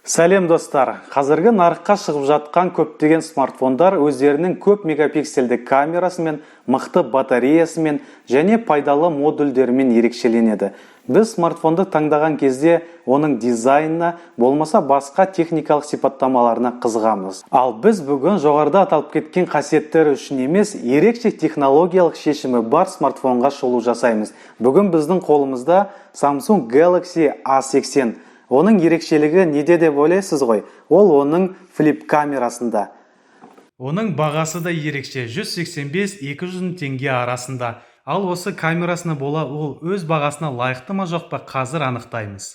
Сәлем достар, қазіргі нарыққа шығып жатқан көптеген смартфондар өздерінің көп мегапиксельді камерасымен, мықты батареясымен және пайдалы модульдерімен ерекшеленеді. Біз смартфонды таңдаған кезде оның дизайнына, болмаса басқа техникалық сипаттамаларына қызығамыз. Ал біз бүгін жоғарыда аталып кеткен қасиеттері үшін емес, ерекше технологиялық шешімі бар смартфонға шолу жасаймыз. Бүгін біздің қолымызда Samsung Galaxy A80. Оның ерекшелігі неде деп ойлайсыз ғой? Ол оның флип камерасында. Оның бағасы да ерекше, 185-200 теңге арасында. Ал осы камерасына бола ол өз бағасына лайықты ма жоқ па, қазір анықтаймыз.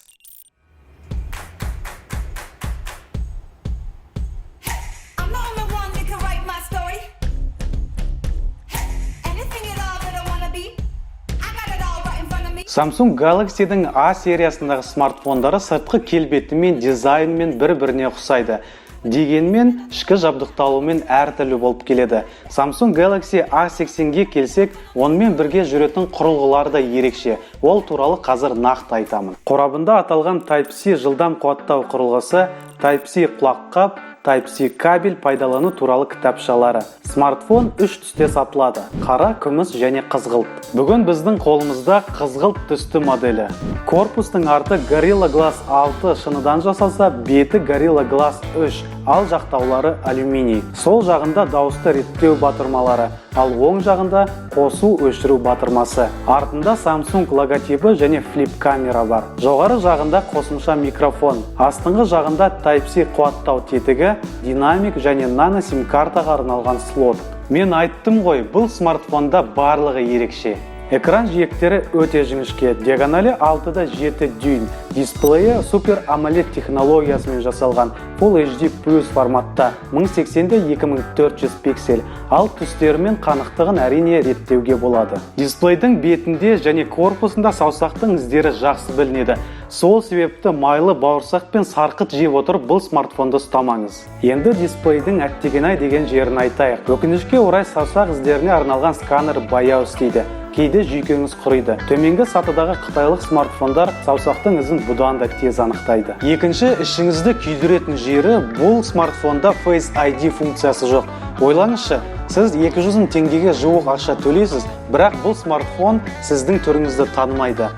Samsung Galaxy-дің A сериясындағы смартфондары сыртқы келбеті мен дизайнмен бір-біріне ұқсайды. Дегенмен, ішкі жабдықталуымен әртүрлі болып келеді. Samsung Galaxy A80-ге келсек, онымен бірге жүретін құрылғылары да ерекше. Ол туралы қазір нақты айтамын. Қорабында аталған Type-C жылдам қуаттау құрылғысы, Type-C құлаққап, Type-C кабель пайдалану туралы кітапшалары. Смартфон 3 түсте сатылады: қара, күміс және қызғылт. Бүгін біздің қолымызда қызғылт түсті моделі. Корпустың арты Gorilla Glass 6 шыныдан жасалса, беті Gorilla Glass 3, ал жақтаулары алюминий. Сол жағында дауысты реттеу батырмалары, ал оң жағында қосу өшіру батырмасы. Артында Samsung логотипі және флип камера бар. Жоғары жағында қосымша микрофон. Астыңғы жағында Type-C қуаттау тетігі, динамик және нано сим картаға арналған слот. Мен айттым ғой, бұл смартфонда барлығы ерекше. Экран жиектері өте жіңішке, диагоналі 6-7 дюйм. Дисплейі Super AMOLED технологиясымен жасалған Full HD Plus форматта, 1080-2400 пиксель, ал түстерімен қанықтығын әрине реттеуге болады. Дисплейдің бетінде және корпусында саусақтың іздері жақсы білінеді. Сол себепті майлы бауырсақ пен сарқыт жеп отырып бұл смартфонды ұстамаңыз. Енді дисплейдің әттеген-ай деген жерін айтайық. Өкінішке орай саусақ іздеріне арналған сканер баяу істейді. Кейде жүйкеңіз құрайды. Төменгі сатыдағы қытайлық смартфондар саусақтың ізін бұдан да тез анықтайды. Екінші, ішіңізді күйдіретін жері, бұл смартфонда Face ID функциясы жоқ. Ойлаңызшы, сіз 200 теңгеге жуық ақша төлейсіз, бірақ бұл смартфон сіздің түріңізді танымайды.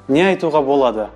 Не айтуға болады?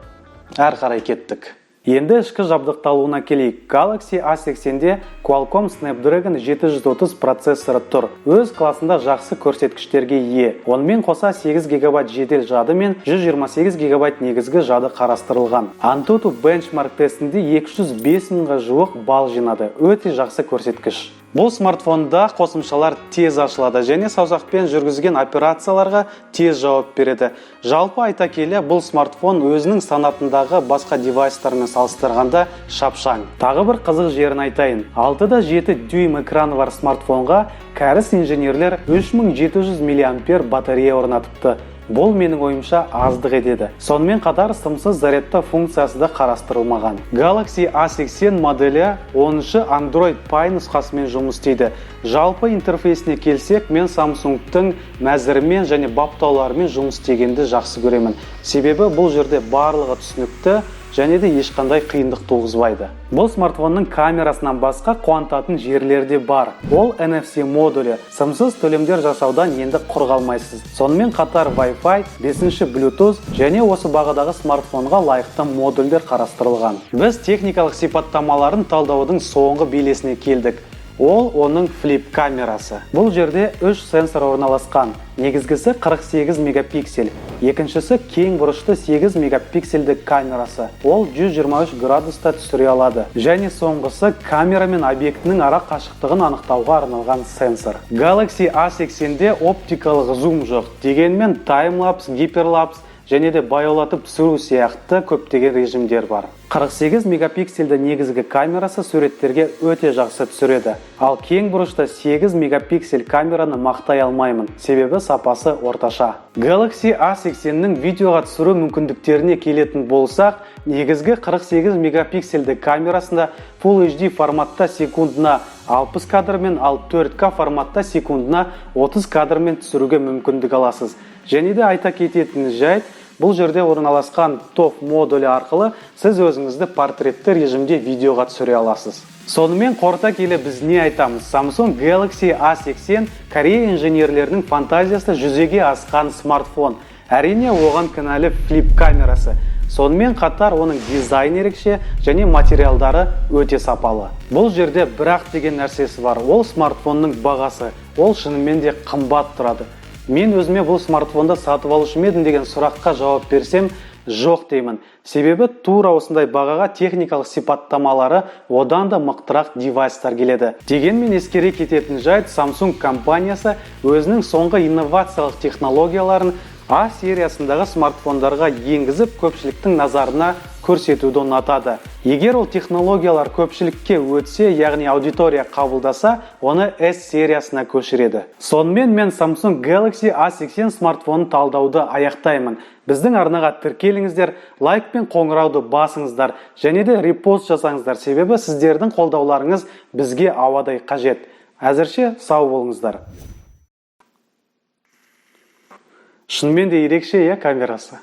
Әр қарай кеттік. Енді ішкі жабдықталуына келейік. Galaxy A80-де Qualcomm Snapdragon 730 процессоры тұр. Өз класында жақсы көрсеткіштерге ие. Онымен қоса 8 ГБ жедел жады мен 128 ГБ негізгі жады қарастырылған. Antutu Benchmark тестінде 205 мыңға жуық балл жинады. Өте жақсы көрсеткіш. Бұл смартфонда қосымшалар тез ашылады және саусақпен жүргізген операцияларға тез жауап береді. Жалпы айта келе, бұл смартфон өзінің санатындағы басқа девайстармен салыстырғанда шапшаң. Тағы бір қызық жерін айтайын. 6-7 дюйм экраны бар смартфонға кәріс инженерлер 3700 мАh батарея орнатыпты. Бұл менің ойымша аздық етеді. Сонымен қатар сымсыз зарядта функциясы да қарастырылмаған. Galaxy A80 моделі 10-шы Android Pie нұсқасымен жұмыс істейді. Жалпы интерфейсіне келсек, мен Samsung-тың мәзірімен және баптауларымен жұмыс істегенді жақсы көремін. Себебі бұл жерде барлығы түсінікті және де ешқандай қиындық туғызбайды. Бұл смартфонның камерасынан басқа қуантатын жерлерде бар. Ол NFC модулі. Сымсыз төлемдер жасаудан енді құр қалмайсыз. Сонымен қатар Wi-Fi, 5-ші Bluetooth және осы бағадағы смартфонға лайықты модульдер қарастырылған. Біз техникалық сипаттамаларын талдаудың соңғы белесіне келдік. Ол оның флип камерасы. Бұл жерде 3 сенсор орналасқан. Негізгісі 48 мегапиксель. Екіншісі кең бұрышты 8 мегапиксельді камерасы. Ол 123 градуста түсіре алады. Және соңғысы камера мен объектінің ара қашықтығын анықтауға арналған сенсор. Galaxy A80-де оптикалық зум жоқ. Дегенмен таймлапс, гиперлапс және де баяулатып түсіру сияқты көптеген режимдер бар. 48 мегапиксельді негізгі камерасы суреттерге өте жақсы түсіреді. Ал кең бұрышты 8 мегапиксель камераны мақтай алмаймын, себебі сапасы орташа. Galaxy A80-нің видеоға түсіру мүмкіндіктеріне келетін болсақ, негізгі 48 мегапиксельді камерасында Full HD форматта секундына 60 кадрмен, ал 4K форматта секундына 30 кадрмен түсіруге мүмкіндік аласыз. Және де айта кететін жайт, бұл жерде орналасқан TOF модулі арқылы сіз өзіңізді портретті режимде видеоға түсіре аласыз. Сонымен қорыта келе біз не айтамыз? Samsung Galaxy A80 Корея инженерлерінің фантазиясы жүзеге асқан смартфон. Әрине оған кінәлі флип камерасы. Сонымен қатар оның дизайн ерекше және материалдары өте сапалы. Бұл жерде бірақ деген нәрсесі бар. Ол смартфонның бағасы. Ол шынымен де қымбат тұрады. Мен өзіме бұл смартфонды сатып алушы ма едім деген сұраққа жауап берсем, жоқ деймін. Себебі тура осындай бағаға техникалық сипаттамалары одан да мықтырақ девайстар келеді. Дегенмен ескере кететін жайт, Samsung компаниясы өзінің соңғы инновациялық технологияларын A сериясындағы смартфондарға енгізіп, көпшіліктің назарына көрсетуді ұнатады. Егер ол технологиялар көпшілікке өтсе, яғни аудитория қабылдаса, оны S сериясына көшіреді. Сонымен мен Samsung Galaxy A80 смартфонын талдауды аяқтаймын. Біздің арнаға тіркеліңіздер, лайк пен қоңырауды басыңыздар, және де репост жасаңыздар, себебі сіздердің қолдауларыңыз бізге ауадай қажет. Әзірше сау болыңыздар. Шынымен де ерекше камерасы.